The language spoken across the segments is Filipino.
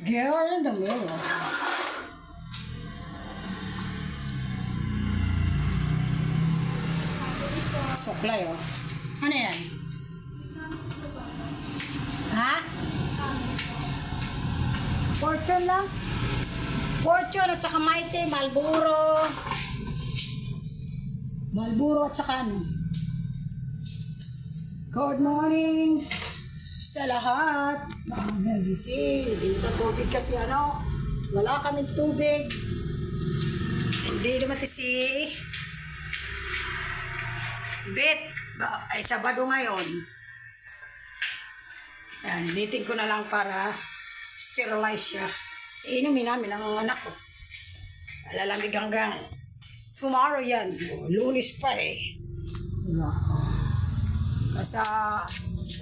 Girl in the mirror. Suklay, oh. Ano yan? Ha? Fortune lang? Fortune at saka Mighty, Marlboro. Marlboro at saka ano? Good morning sa lahat. Nagising. Dito tubig kasi ano. Wala kaming tubig. Hindi naman si Bet. Ay Sabado ngayon. Yan, initin ko na lang para sterilize siya. Inumin namin ang anak ko. Alalamig hanggang tomorrow yan. Lunes pa eh. Diba? Sa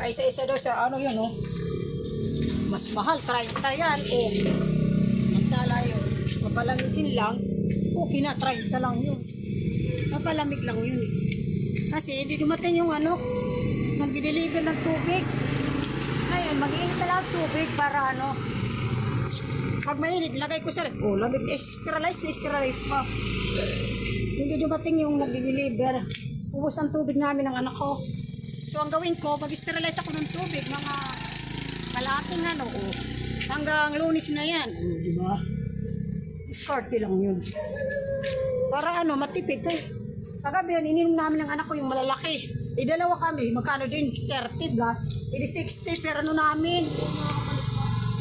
isa-isa daw sa ano yan oh. Mas mahal, 30 yan. O, magtala yun. Mapalamigin lang. Okay na, 30 lang yun. Mapalamig lang yun eh. Kasi hindi dumating yung ano, nag-deliver ng tubig. Ngayon, mag-iinit na lang tubig para ano, pag mainit, lagay ko sa rep. Oh, lamig na sterilize pa. Hindi dumating yung nag-deliver. Ubus ang tubig namin ng anak ko. So, ang gawin ko, mag-sterilize ako ng tubig, mga kalating ano, oh. Hanggang Lunes na yan. Oh, diba? Discarte lang yun. Para ano, matipid eh. Kagabi yun, ininom namin ng anak ko yung malalaki. Dalawa kami, magkano din? 30 ba? 60 pero ano namin.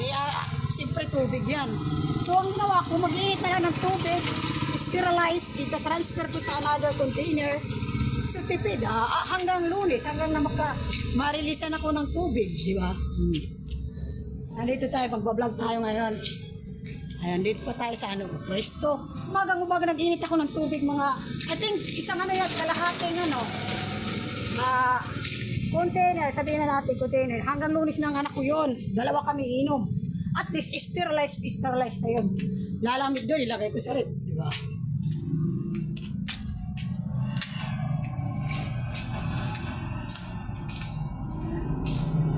Kaya, siyempre tubig yan. So, ang ginawa ko, mag-iinit na lang ng tubig, sterilize, ita-transfer ko sa another container. So, tipid, hanggang Lunes, hanggang na marilisan ako ng tubig, di ba? Nandito tayo, magbablog tayo ngayon. Ayan, dito pa tayo sa ano, pwesto. Umagang-umaga nag-init ako ng tubig, mga, I think, isang ano yan, kalahating ano, container, sabihin na natin container, hanggang Lunes ng anak ko yun, dalawa kami inom. At least, sterilize pa yun. Lalamig doon, ilagay ko sa rep, di ba?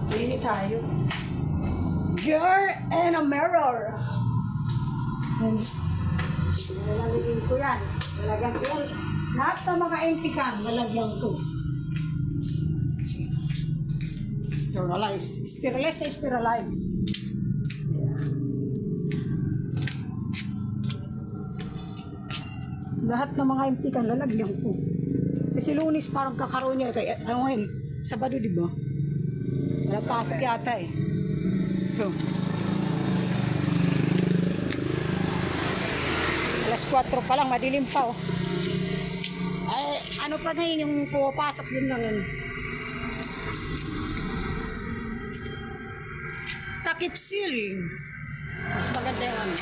Pili tayo. Girl and a mirror. Lalagyan ko yan. Lalagyan ko yan. Lahat ng mga empty can, lalagyan ko. Sterilize. Lahat ng mga empty can, lalagyan ko. Kasi Lunes parang kakaroon niya. Kaya, ano ngayon, Sabado, di ba? Wala pasok yata eh. So, alas 4 pa lang, madilim pa oh. Ay, ano pa ngayon yung pumapasok din lang yun. Takip seal. Mas maganda yung ano.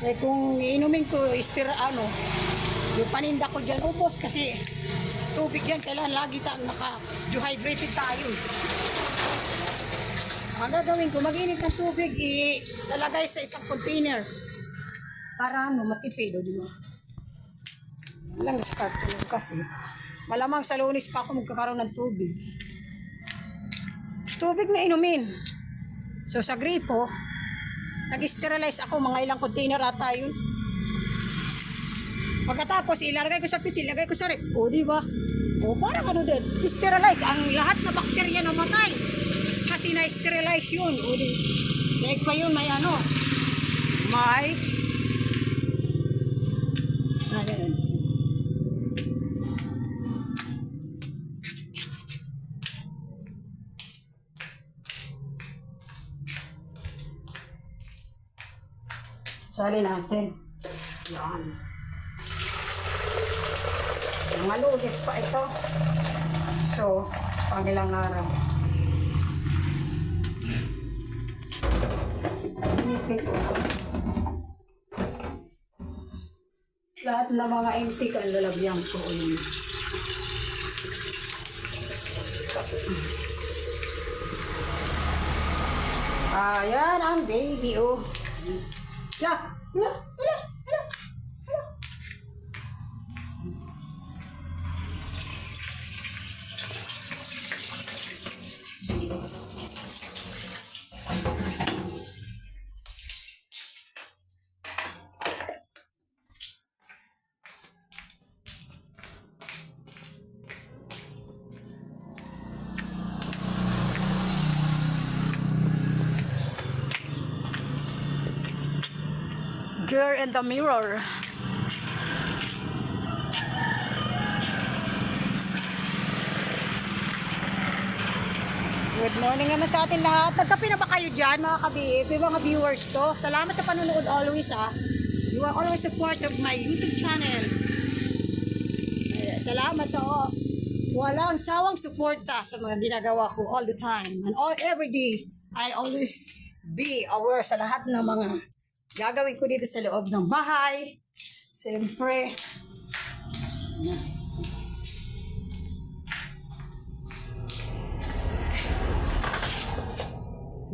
Eh kung inumin ko, ano, yung paninda ko dyan, ubos kasi tubig yan, kailangan lagi naka-dehydrated tayo. Ang gagawin ko, mag-init ng tubig, ilalagay sa isang container para ano, matipid, di ba? Walang discard ko yun kasi malamang sa Lunes pa ako magkakaroon ng tubig. Tubig na inumin. So sa gripo, nag-sterilize ako, mga ilang container ata yun. Pagkatapos, ilalagay ko sa pitch, ilagay ko sa rep. O, di ba? O, parang ano din, sterilize. Ang lahat na bakterya namatay. Kasi na-sterilize yun. O, di. Like pa yun, may ano. May. Ayan. Sali natin. Yan. Mga Lunes pa ito. So, pangilang araw. Initin ko. Lahat ng mga empty kan lalagyan ko. Ayan ang baby oh. Hala. Girl in the mirror. Good morning naman sa atin lahat. Nagkape na ba kayo dyan mga ka-BF? Yung mga viewers ko. Salamat sa panonood always ha. You are always support of my YouTube channel. Salamat sa walang sawang suporta sa mga ginagawa ko all the time. And every day, I always be aware sa lahat ng mga gagawin ko dito sa loob ng bahay. Siyempre,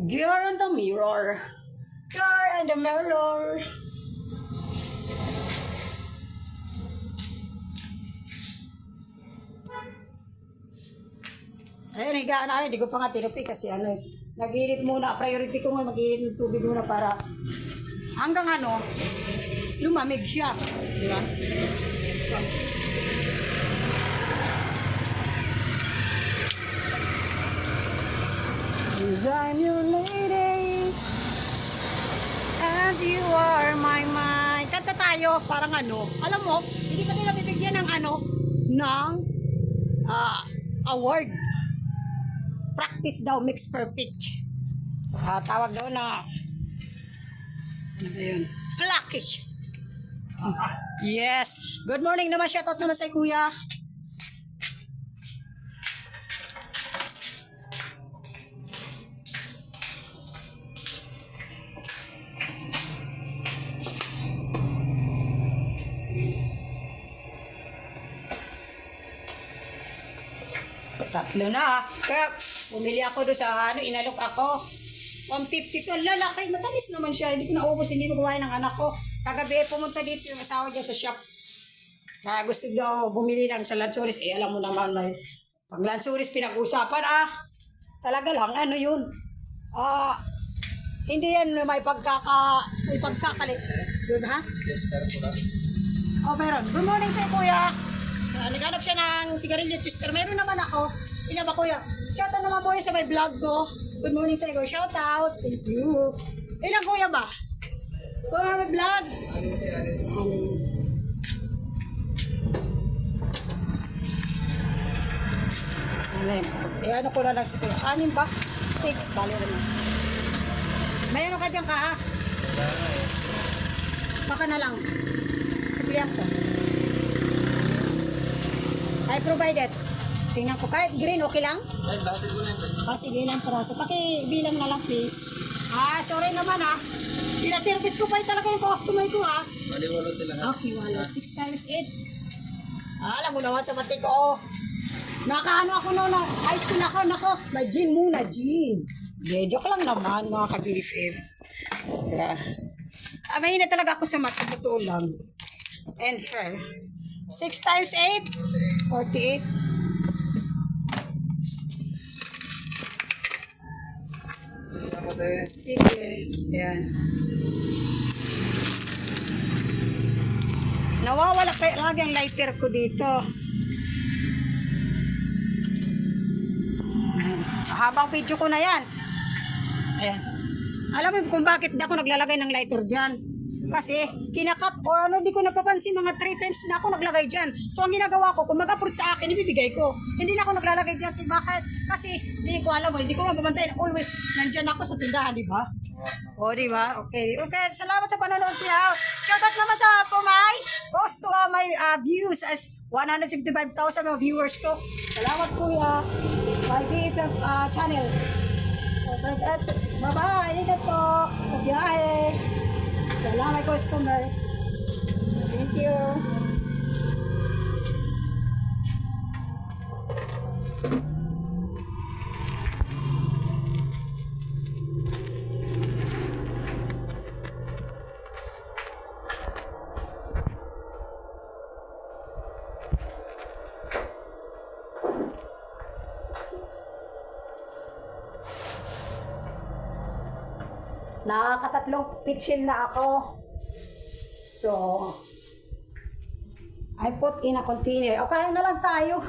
girl in the mirror. Girl in the mirror. Ayun, higaan na hindi ko pa nga tinupi kasi nag-init muna. Priority ko nga mag-init ng tubig muna para hanggang lumamig siya. Di ba? Cause I'm your lady and you are my mind. Kanta tayo, parang alam mo, hindi ka nila bibigyan ng award. Practice daw makes perfect. Tawag daw na ano ba yun? Plucky. Yes. Good morning naman. Shoutout naman sa kuya. Tatlo na. Kaya bumili ako doon sa inalok ako. 150 to. Lalaki. Matamis naman siya. Hindi ko naubos. Hindi ko kumain ng anak ko. Kagabi pumunta dito yung asawa dyan sa shop. Kaya gusto daw bumili ng sa Lansuris. Alam mo naman pag Lansuris pinag-usapan talaga lang yun. Hindi yan may pagkakalit. Yun ha? Meron. Good morning sa'yo kuya. Naghanap siya ng sigarilyo Chester. Meron naman ako. Ina ba kuya? Shoutout naman po sa may vlog ko. Good morning sa iyo. Shoutout. Thank you. Ilang kuya ba? Kuya may vlog. Ano ko na lang si kuya? 6 ba? 6. Bali naman. May ka dyan ka ha? Baka na lang. Sabihan ko. I provided. Tingnan ko. Kahit green, okay lang? Sige lang paraso. Pakibilang na lang, please. Sorry naman Pina-service ko pa talaga yung customer ko Walo sila. Okay, walo. 6 times 8. Alam mo naman sa mati ko. Nakaano ako noon. Ice cream ako. Nako, may gin muna, gin. Joke lang naman, mga ka-BFF. Mahina talaga ako sa mati. Totoo lang. And fair. 6 times 8, 48. Sige. Ayan. Nawawala pa lagi ang lighter ko dito. Habang video ko na yan. Ayan. Alam mo kung bakit di ako naglalagay ng lighter dyan? Kasi kinakat or di ko napapansin mga 3 times na ako naglagay dyan. So ang ginagawa ko, kung mag-approach sa akin, ibibigay ko. Hindi na ako naglalagay dyan. Bakit? Kasi hindi ko alam, hindi ko mababantayan. Always nandyan ako sa tindahan, di ba? Di ba? Okay. Salamat sa panonood kuya. Shoutout naman sa my post to my views as 175,000 mga viewers ko. Salamat kuya. My BFF channel. Bye-bye. Ingat po sa biyahe. Salamat customer. Thank you. Nakakatatlong pitchin na ako. So, I put in a container. O kaya na lang tayo.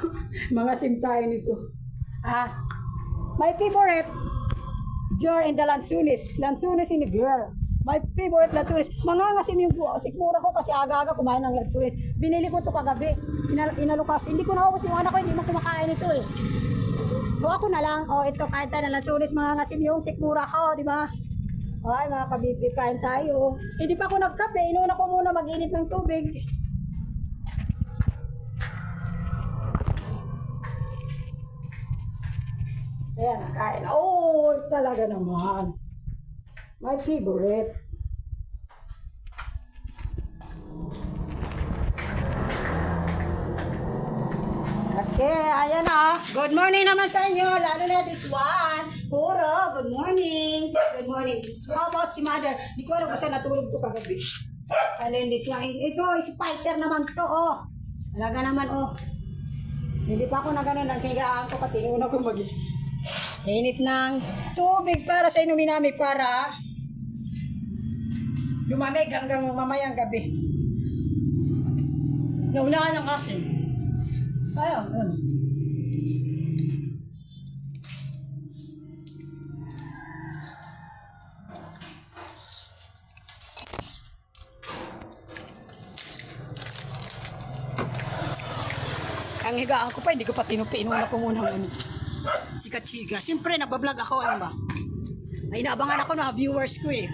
Mga sim tayo nito. My favorite, girl in the Lansunis. Lansunis in the girl. My favorite Lachuris. Mangangasim yung sikmura ko kasi aga-aga kumain ng Lachuris. Binili ko to kagabi. Inalukas. Hindi ko naubos yung anak ko, hindi mo kumakain ito eh. So ako na lang. Oh, ito kain tayo ng Lachuris. Mangangasim yung sikmura ko, di ba? Ay, mga kabibi, kain tayo. Hindi pa ako nagkape. Inuna ko muna mag-init ng tubig. Ayan, kain. Oh, talaga naman. My favorite. Okay, ayan na. Good morning naman sa inyo. Lalo na this one. Puro, good morning. Good morning. How about si mother? Di ko alam kung saan natulog ko kagabi. Alin, this one. Ito, is fighter naman to, oh. Talaga naman, oh. Hindi pa ako na gano'n. Naghigaan ko kasi una ko init ng tubig para sa inumin namin para lumamig hanggang mamayang gabi. Naunahan ng kasi. Ayun. Ang higaan ko pa, hindi ko pa tinupi. Inuna ko muna chika-chika. Siyempre, nagbablog ako. Ano ba? May inaabangan ako na viewers ko eh.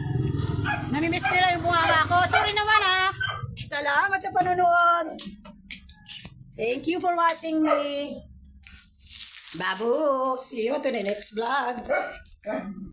Namimiss nila yung bunganga ko. Sorry naman ha. Salamat sa panonood. Thank you for watching me. Babu. See you to the next vlog.